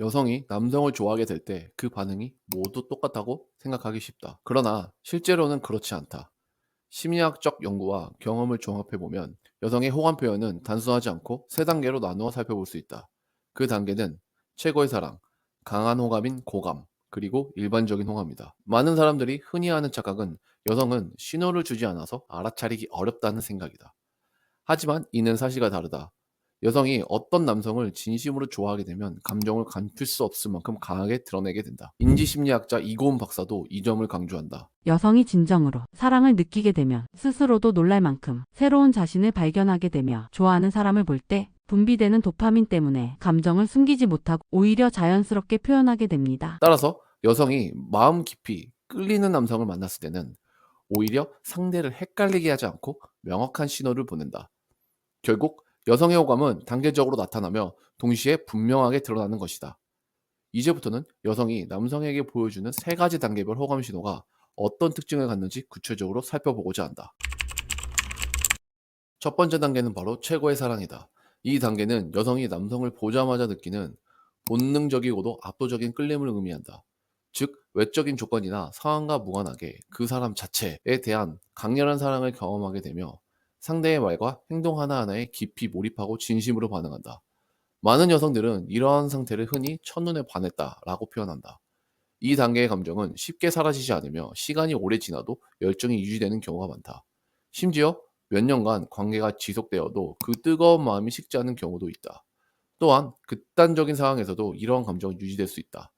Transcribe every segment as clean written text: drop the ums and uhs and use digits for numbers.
여성이 남성을 좋아하게 될 때 그 반응이 모두 똑같다고 생각하기 쉽다. 그러나 실제로는 그렇지 않다. 심리학적 연구와 경험을 종합해보면 여성의 호감 표현은 단순하지 않고 세 단계로 나누어 살펴볼 수 있다. 그 단계는 최고의 사랑, 강한 호감인 고감, 그리고 일반적인 호감이다. 많은 사람들이 흔히 하는 착각은 여성은 신호를 주지 않아서 알아차리기 어렵다는 생각이다. 하지만 이는 사실과 다르다. 여성이 어떤 남성을 진심으로 좋아하게 되면 감정을 감출 수 없을 만큼 강하게 드러내게 된다. 인지심리학자 이고은 박사도 이 점을 강조한다. 여성이 진정으로 사랑을 느끼게 되면 스스로도 놀랄 만큼 새로운 자신을 발견하게 되며 좋아하는 사람을 볼 때 분비되는 도파민 때문에 감정을 숨기지 못하고 오히려 자연스럽게 표현하게 됩니다. 따라서 여성이 마음 깊이 끌리는 남성을 만났을 때는 오히려 상대를 헷갈리게 하지 않고 명확한 신호를 보낸다. 결국 여성의 호감은 단계적으로 나타나며 동시에 분명하게 드러나는 것이다. 이제부터는 여성이 남성에게 보여주는 세 가지 단계별 호감 신호가 어떤 특징을 갖는지 구체적으로 살펴보고자 한다. 첫 번째 단계는 바로 최고의 사랑이다. 이 단계는 여성이 남성을 보자마자 느끼는 본능적이고도 압도적인 끌림을 의미한다. 즉, 외적인 조건이나 상황과 무관하게 그 사람 자체에 대한 강렬한 사랑을 경험하게 되며 상대의 말과 행동 하나하나에 깊이 몰입하고 진심으로 반응한다. 많은 여성들은 이러한 상태를 흔히 첫눈에 반했다라고 표현한다. 이 단계의 감정은 쉽게 사라지지 않으며 시간이 오래 지나도 열정이 유지되는 경우가 많다. 심지어 몇 년간 관계가 지속되어도 그 뜨거운 마음이 식지 않은 경우도 있다. 또한 극단적인 상황에서도 이러한 감정은 유지될 수 있다.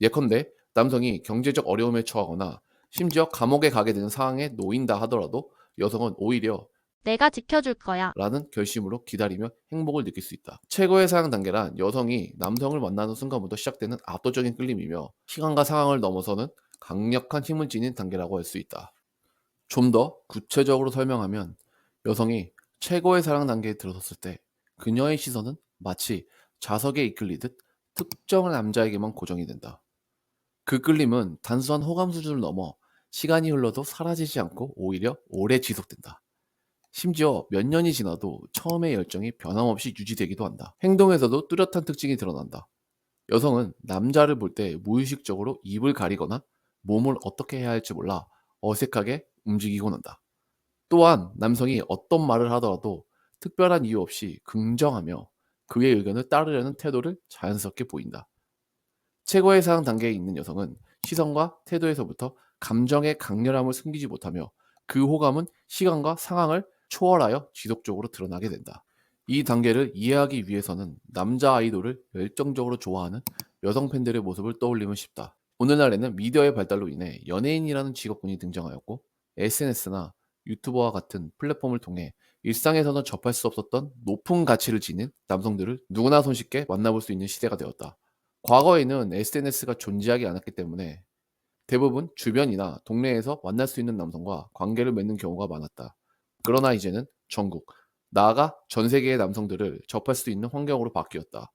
예컨대 남성이 경제적 어려움에 처하거나 심지어 감옥에 가게 되는 상황에 놓인다 하더라도 여성은 오히려 내가 지켜줄 거야. 라는 결심으로 기다리며 행복을 느낄 수 있다. 최고의 사랑 단계란 여성이 남성을 만나는 순간부터 시작되는 압도적인 끌림이며 시간과 상황을 넘어서는 강력한 힘을 지닌 단계라고 할 수 있다. 좀 더 구체적으로 설명하면 여성이 최고의 사랑 단계에 들어섰을 때 그녀의 시선은 마치 자석에 이끌리듯 특정 남자에게만 고정이 된다. 그 끌림은 단순한 호감 수준을 넘어 시간이 흘러도 사라지지 않고 오히려 오래 지속된다. 심지어 몇 년이 지나도 처음의 열정이 변함없이 유지되기도 한다. 행동에서도 뚜렷한 특징이 드러난다. 여성은 남자를 볼 때 무의식적으로 입을 가리거나 몸을 어떻게 해야 할지 몰라 어색하게 움직이곤 한다. 또한 남성이 어떤 말을 하더라도 특별한 이유 없이 긍정하며 그의 의견을 따르려는 태도를 자연스럽게 보인다. 최고의 사랑 단계에 있는 여성은 시선과 태도에서부터 감정의 강렬함을 숨기지 못하며 그 호감은 시간과 상황을 초월하여 지속적으로 드러나게 된다. 이 단계를 이해하기 위해서는 남자 아이돌을 열정적으로 좋아하는 여성 팬들의 모습을 떠올리면 쉽다. 오늘날에는 미디어의 발달로 인해 연예인이라는 직업군이 등장하였고 SNS나 유튜버와 같은 플랫폼을 통해 일상에서는 접할 수 없었던 높은 가치를 지닌 남성들을 누구나 손쉽게 만나볼 수 있는 시대가 되었다. 과거에는 SNS가 존재하지 않았기 때문에 대부분 주변이나 동네에서 만날 수 있는 남성과 관계를 맺는 경우가 많았다. 그러나 이제는 전국, 나아가 전 세계의 남성들을 접할 수 있는 환경으로 바뀌었다.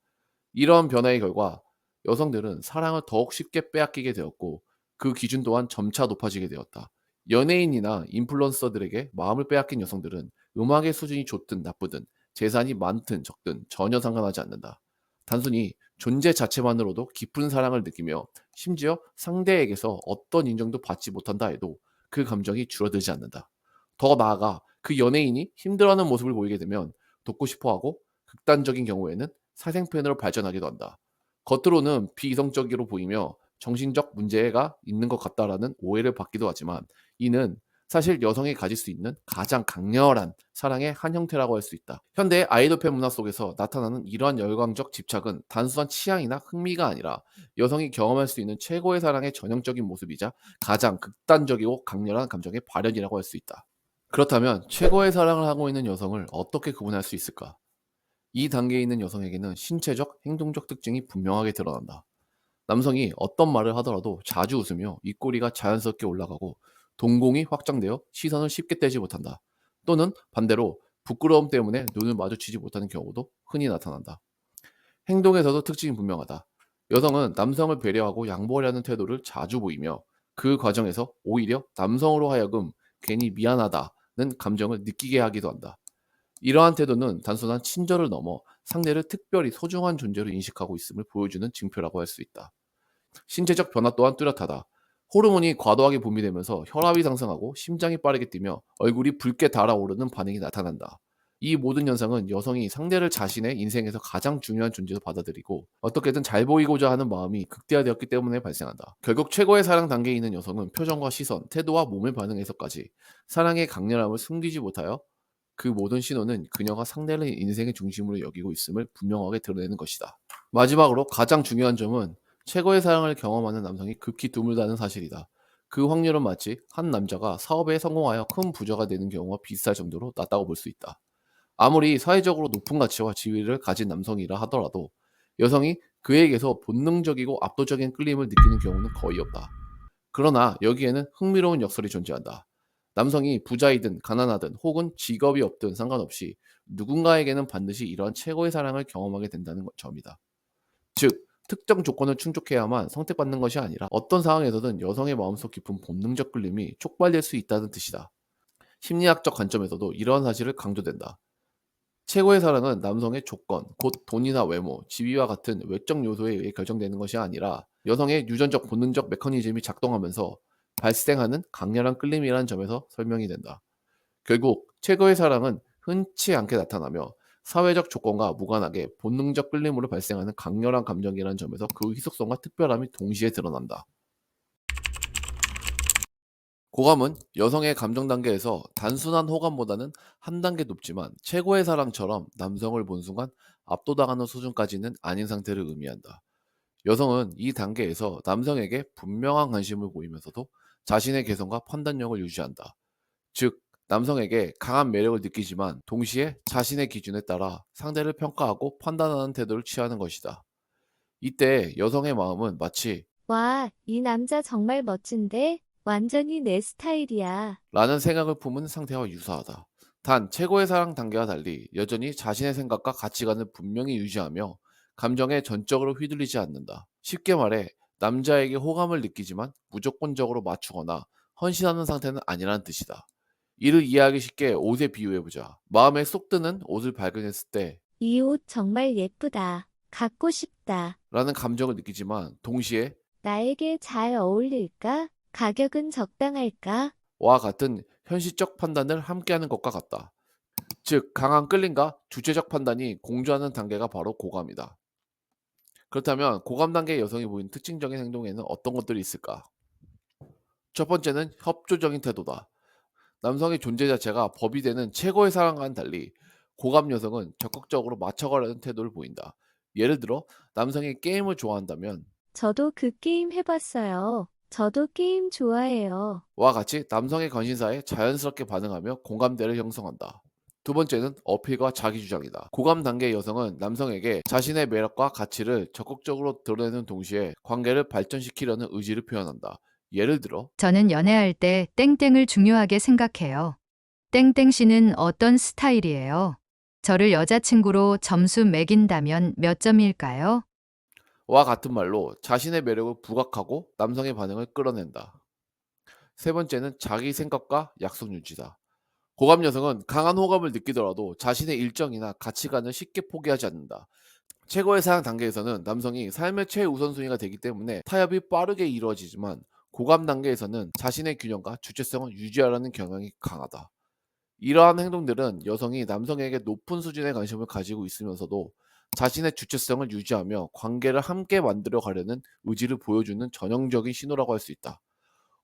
이러한 변화의 결과 여성들은 사랑을 더욱 쉽게 빼앗기게 되었고 그 기준 또한 점차 높아지게 되었다. 연예인이나 인플루언서들에게 마음을 빼앗긴 여성들은 음악의 수준이 좋든 나쁘든 재산이 많든 적든 전혀 상관하지 않는다. 단순히 존재 자체만으로도 깊은 사랑을 느끼며 심지어 상대에게서 어떤 인정도 받지 못한다 해도 그 감정이 줄어들지 않는다. 더 나아가 그 연예인이 힘들어하는 모습을 보이게 되면 돕고 싶어하고 극단적인 경우에는 사생팬으로 발전하기도 한다. 겉으로는 비이성적으로 보이며 정신적 문제가 있는 것 같다라는 오해를 받기도 하지만 이는 사실 여성이 가질 수 있는 가장 강렬한 사랑의 한 형태라고 할 수 있다. 현대의 아이돌 팬 문화 속에서 나타나는 이러한 열광적 집착은 단순한 취향이나 흥미가 아니라 여성이 경험할 수 있는 최고의 사랑의 전형적인 모습이자 가장 극단적이고 강렬한 감정의 발현이라고 할 수 있다. 그렇다면 최고의 사랑을 하고 있는 여성을 어떻게 구분할 수 있을까? 이 단계에 있는 여성에게는 신체적, 행동적 특징이 분명하게 드러난다. 남성이 어떤 말을 하더라도 자주 웃으며 입꼬리가 자연스럽게 올라가고 동공이 확장되어 시선을 쉽게 떼지 못한다. 또는 반대로 부끄러움 때문에 눈을 마주치지 못하는 경우도 흔히 나타난다. 행동에서도 특징이 분명하다. 여성은 남성을 배려하고 양보하려는 태도를 자주 보이며 그 과정에서 오히려 남성으로 하여금 괜히 미안하다는 감정을 느끼게 하기도 한다. 이러한 태도는 단순한 친절을 넘어 상대를 특별히 소중한 존재로 인식하고 있음을 보여주는 징표라고 할 수 있다. 신체적 변화 또한 뚜렷하다. 호르몬이 과도하게 분비되면서 혈압이 상승하고 심장이 빠르게 뛰며 얼굴이 붉게 달아오르는 반응이 나타난다. 이 모든 현상은 여성이 상대를 자신의 인생에서 가장 중요한 존재로 받아들이고 어떻게든 잘 보이고자 하는 마음이 극대화되었기 때문에 발생한다. 결국 최고의 사랑 단계에 있는 여성은 표정과 시선, 태도와 몸의 반응에서까지 사랑의 강렬함을 숨기지 못하여 그 모든 신호는 그녀가 상대를 인생의 중심으로 여기고 있음을 분명하게 드러내는 것이다. 마지막으로 가장 중요한 점은 최고의 사랑을 경험하는 남성이 극히 드물다는 사실이다. 그 확률은 마치 한 남자가 사업에 성공하여 큰 부자가 되는 경우와 비슷할 정도로 낮다고 볼 수 있다. 아무리 사회적으로 높은 가치와 지위를 가진 남성이라 하더라도 여성이 그에게서 본능적이고 압도적인 끌림을 느끼는 경우는 거의 없다. 그러나 여기에는 흥미로운 역설이 존재한다. 남성이 부자이든 가난하든 혹은 직업이 없든 상관없이 누군가에게는 반드시 이러한 최고의 사랑을 경험하게 된다는 점이다. 즉, 특정 조건을 충족해야만 선택받는 것이 아니라 어떤 상황에서든 여성의 마음속 깊은 본능적 끌림이 촉발될 수 있다는 뜻이다. 심리학적 관점에서도 이러한 사실을 강조된다. 최고의 사랑은 남성의 조건, 곧 돈이나 외모, 지위와 같은 외적 요소에 의해 결정되는 것이 아니라 여성의 유전적 본능적 메커니즘이 작동하면서 발생하는 강렬한 끌림이라는 점에서 설명이 된다. 결국 최고의 사랑은 흔치 않게 나타나며 사회적 조건과 무관하게 본능적 끌림으로 발생하는 강렬한 감정이라는 점에서 그 희속성과 특별함이 동시에 드러난다. 고감은 여성의 감정 단계에서 단순한 호감보다는 한 단계 높지만 최고의 사랑처럼 남성을 본 순간 압도당하는 수준까지는 아닌 상태를 의미한다. 여성은 이 단계에서 남성에게 분명한 관심을 보이면서도 자신의 개성과 판단력을 유지한다. 즉, 남성에게 강한 매력을 느끼지만 동시에 자신의 기준에 따라 상대를 평가하고 판단하는 태도를 취하는 것이다. 이때 여성의 마음은 마치 와, 이 남자 정말 멋진데? 완전히 내 스타일이야. 라는 생각을 품은 상태와 유사하다. 단, 최고의 사랑 단계와 달리 여전히 자신의 생각과 가치관을 분명히 유지하며 감정에 전적으로 휘둘리지 않는다. 쉽게 말해, 남자에게 호감을 느끼지만 무조건적으로 맞추거나 헌신하는 상태는 아니라는 뜻이다. 이를 이해하기 쉽게 옷에 비유해보자. 마음에 쏙 드는 옷을 발견했을 때 이 옷 정말 예쁘다. 갖고 싶다. 라는 감정을 느끼지만 동시에 나에게 잘 어울릴까? 가격은 적당할까? 와 같은 현실적 판단을 함께하는 것과 같다. 즉, 강한 끌림과 주체적 판단이 공존하는 단계가 바로 고감이다. 그렇다면 고감 단계의 여성이 보이는 특징적인 행동에는 어떤 것들이 있을까? 첫 번째는 협조적인 태도다. 남성의 존재 자체가 법이 되는 최고의 사랑과는 달리 고감 여성은 적극적으로 맞춰가려는 태도를 보인다. 예를 들어 남성이 게임을 좋아한다면 저도 그 게임 해봤어요. 저도 게임 좋아해요. 와 같이 남성의 관심사에 자연스럽게 반응하며 공감대를 형성한다. 두 번째는 어필과 자기주장이다. 고감 단계의 여성은 남성에게 자신의 매력과 가치를 적극적으로 드러내는 동시에 관계를 발전시키려는 의지를 표현한다. 예를 들어 저는 연애할 때 땡땡을 중요하게 생각해요. 땡땡 씨는 어떤 스타일이에요? 저를 여자친구로 점수 매긴다면 몇 점일까요? 와 같은 말로 자신의 매력을 부각하고 남성의 반응을 끌어낸다. 세 번째는 자기 생각과 약속 유지다. 고감 여성은 강한 호감을 느끼더라도 자신의 일정이나 가치관을 쉽게 포기하지 않는다. 최고의 사랑 단계에서는 남성이 삶의 최우선순위가 되기 때문에 타협이 빠르게 이루어지지만 고감 단계에서는 자신의 균형과 주체성을 유지하려는 경향이 강하다. 이러한 행동들은 여성이 남성에게 높은 수준의 관심을 가지고 있으면서도 자신의 주체성을 유지하며 관계를 함께 만들어 가려는 의지를 보여주는 전형적인 신호라고 할 수 있다.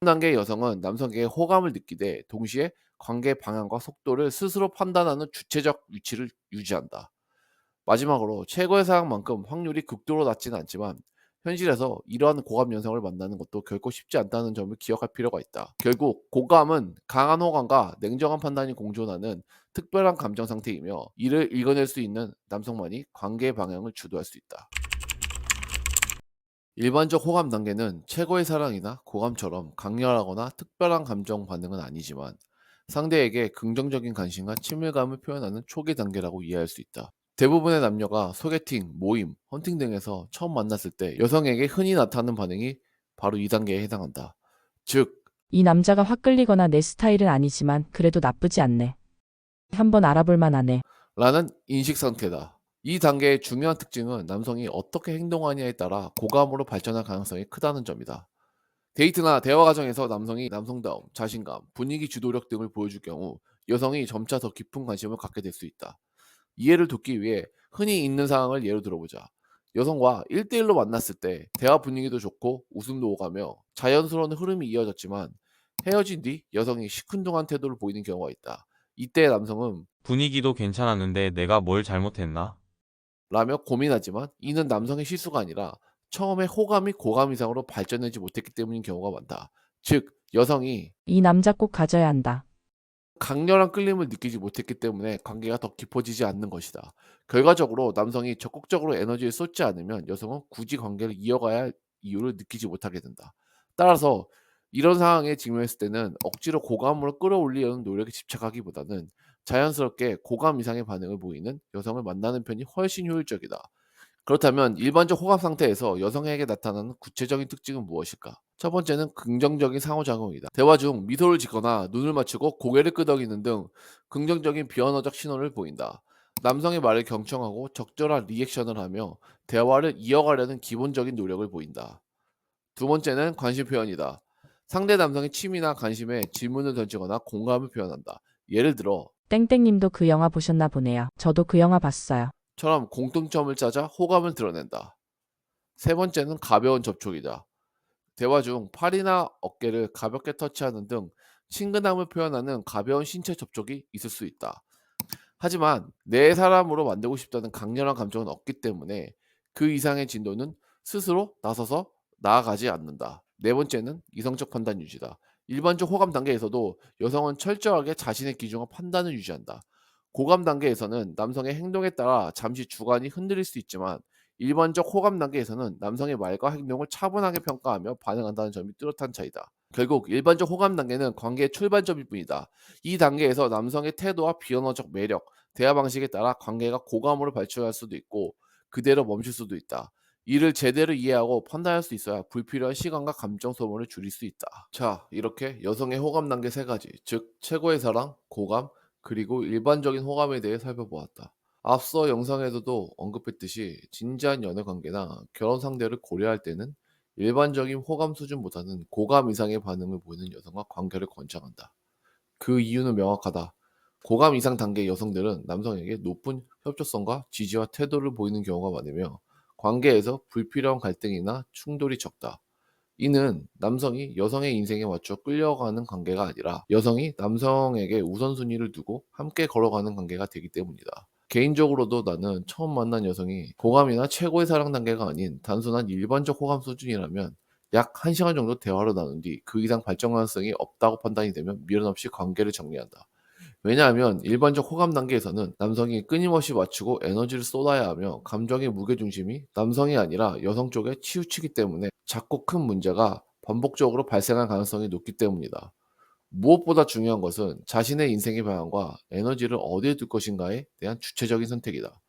단계의 여성은 남성에게 호감을 느끼되 동시에 관계 방향과 속도를 스스로 판단하는 주체적 위치를 유지한다. 마지막으로 최고의 사랑만큼 확률이 극도로 낮지는 않지만 현실에서 이러한 고감 여성을 만나는 것도 결코 쉽지 않다는 점을 기억할 필요가 있다. 결국 고감은 강한 호감과 냉정한 판단이 공존하는 특별한 감정 상태이며 이를 읽어낼 수 있는 남성만이 관계의 방향을 주도할 수 있다. 일반적 호감 단계는 최고의 사랑이나 고감처럼 강렬하거나 특별한 감정 반응은 아니지만 상대에게 긍정적인 관심과 친밀감을 표현하는 초기 단계라고 이해할 수 있다. 대부분의 남녀가 소개팅, 모임, 헌팅 등에서 처음 만났을 때 여성에게 흔히 나타나는 반응이 바로 이 단계에 해당한다. 즉, 이 남자가 확 끌리거나 내 스타일은 아니지만 그래도 나쁘지 않네. 한번 알아볼 만하네. 라는 인식 상태다. 이 단계의 중요한 특징은 남성이 어떻게 행동하냐에 따라 고감으로 발전할 가능성이 크다는 점이다. 데이트나 대화 과정에서 남성이 남성다움, 자신감, 분위기 주도력 등을 보여줄 경우 여성이 점차 더 깊은 관심을 갖게 될 수 있다. 이해를 돕기 위해 흔히 있는 상황을 예로 들어보자. 여성과 1대1로 만났을 때 대화 분위기도 좋고 웃음도 오가며 자연스러운 흐름이 이어졌지만 헤어진 뒤 여성이 시큰둥한 태도를 보이는 경우가 있다. 이때 남성은 분위기도 괜찮았는데 내가 뭘 잘못했나? 라며 고민하지만 이는 남성의 실수가 아니라 처음에 호감이 고감 이상으로 발전하지 못했기 때문인 경우가 많다. 즉, 여성이 이 남자 꼭 가져야 한다. 강렬한 끌림을 느끼지 못했기 때문에 관계가 더 깊어지지 않는 것이다. 결과적으로 남성이 적극적으로 에너지를 쏟지 않으면 여성은 굳이 관계를 이어가야 할 이유를 느끼지 못하게 된다. 따라서 이런 상황에 직면했을 때는 억지로 고감으로 끌어올리려는 노력에 집착하기보다는 자연스럽게 고감 이상의 반응을 보이는 여성을 만나는 편이 훨씬 효율적이다. 그렇다면 일반적 호감 상태에서 여성에게 나타나는 구체적인 특징은 무엇일까? 첫 번째는 긍정적인 상호작용이다. 대화 중 미소를 짓거나 눈을 맞추고 고개를 끄덕이는 등 긍정적인 비언어적 신호를 보인다. 남성의 말을 경청하고 적절한 리액션을 하며 대화를 이어가려는 기본적인 노력을 보인다. 두 번째는 관심 표현이다. 상대 남성의 취미나 관심에 질문을 던지거나 공감을 표현한다. 예를 들어 땡땡님도 그 영화 보셨나 보네요. 저도 그 영화 봤어요. 처럼 공통점을 찾아 호감을 드러낸다. 세 번째는 가벼운 접촉이다. 대화 중 팔이나 어깨를 가볍게 터치하는 등 친근함을 표현하는 가벼운 신체 접촉이 있을 수 있다. 하지만 내 사람으로 만들고 싶다는 강렬한 감정은 없기 때문에 그 이상의 진도는 스스로 나서서 나아가지 않는다. 네 번째는 이성적 판단 유지다. 일반적 호감 단계에서도 여성은 철저하게 자신의 기준과 판단을 유지한다. 고감 단계에서는 남성의 행동에 따라 잠시 주관이 흔들릴 수 있지만 일반적 호감 단계에서는 남성의 말과 행동을 차분하게 평가하며 반응한다는 점이 뚜렷한 차이다. 결국 일반적 호감 단계는 관계의 출발점일 뿐이다. 이 단계에서 남성의 태도와 비언어적 매력, 대화 방식에 따라 관계가 고감으로 발전할 수도 있고 그대로 멈출 수도 있다. 이를 제대로 이해하고 판단할 수 있어야 불필요한 시간과 감정 소모를 줄일 수 있다. 자, 이렇게 여성의 호감 단계 세 가지, 즉 최고의 사랑, 고감, 그리고 일반적인 호감에 대해 살펴보았다. 앞서 영상에서도 언급했듯이 진지한 연애 관계나 결혼 상대를 고려할 때는 일반적인 호감 수준보다는 고감 이상의 반응을 보이는 여성과 관계를 권장한다. 그 이유는 명확하다. 고감 이상 단계 여성들은 남성에게 높은 협조성과 지지와 태도를 보이는 경우가 많으며 관계에서 불필요한 갈등이나 충돌이 적다. 이는 남성이 여성의 인생에 맞춰 끌려가는 관계가 아니라 여성이 남성에게 우선순위를 두고 함께 걸어가는 관계가 되기 때문이다. 개인적으로도 나는 처음 만난 여성이 고감이나 최고의 사랑 단계가 아닌 단순한 일반적 호감 수준이라면 약 1시간 정도 대화를 나눈 뒤 그 이상 발전 가능성이 없다고 판단이 되면 미련 없이 관계를 정리한다. 왜냐하면 일반적 호감 단계에서는 남성이 끊임없이 맞추고 에너지를 쏟아야 하며 감정의 무게중심이 남성이 아니라 여성 쪽에 치우치기 때문에 작고 큰 문제가 반복적으로 발생할 가능성이 높기 때문이다. 무엇보다 중요한 것은 자신의 인생의 방향과 에너지를 어디에 둘 것인가에 대한 주체적인 선택이다.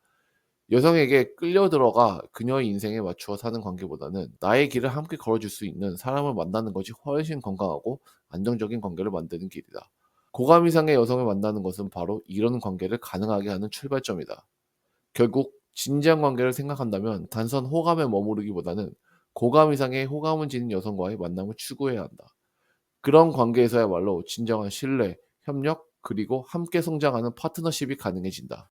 여성에게 끌려 들어가 그녀의 인생에 맞추어 사는 관계보다는 나의 길을 함께 걸어줄 수 있는 사람을 만나는 것이 훨씬 건강하고 안정적인 관계를 만드는 길이다. 고감 이상의 여성을 만나는 것은 바로 이런 관계를 가능하게 하는 출발점이다. 결국 진지한 관계를 생각한다면 단순 호감에 머무르기보다는 고감 이상의 호감을 지닌 여성과의 만남을 추구해야 한다. 그런 관계에서야말로 진정한 신뢰, 협력, 그리고 함께 성장하는 파트너십이 가능해진다.